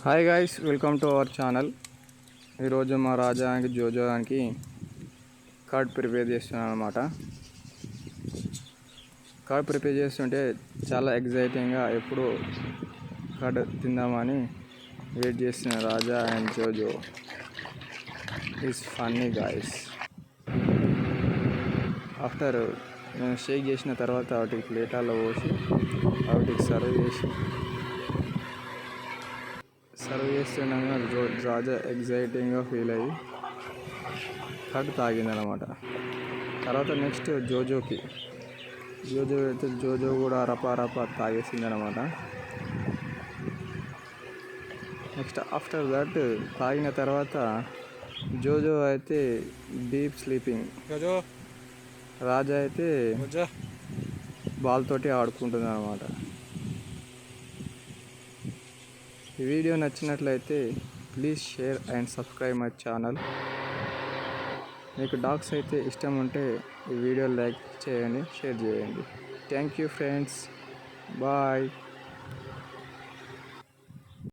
Hi guys, welcome to our channel. ఈరోజు మా రాజానికి జోజోకి card prepare చేస్తున్నాను అనమాట. కార్డ్ ప్రిపేర్ చేస్తుంటే చాలా ఎగ్జైటింగ్గా ఎప్పుడు కార్డ్ తిందామని వెయిట్ చేస్తున్న Raja and Jojo. Is funny guys. After నేను షేక్ చేసిన తర్వాత వాటికి ప్లేటాల్లో పోసి వాటికి సర్వ్ చేస్తుండగా రాజా ఎగ్జైటింగ్గా ఫీల్ అయ్యి కట్ తాగిందనమాట. తర్వాత నెక్స్ట్ జోజో అయితే జోజో కూడా రపా తాగేసిందనమాట. నెక్స్ట్ ఆఫ్టర్ దట్ తాగిన తర్వాత జోజో అయితే డీప్ స్లీపింగ్, రాజా అయితే బాల్ తోటి ఆడుకుంటుంది అనమాట. ఈ వీడియో నచ్చినట్లయితే please share and subscribe my channel. మీకు డాగ్స్ అయితే ఇష్టం ఉంటే ఈ వీడియో లైక్ చేయండి, షేర్ చేయండి. Thank you friends, bye.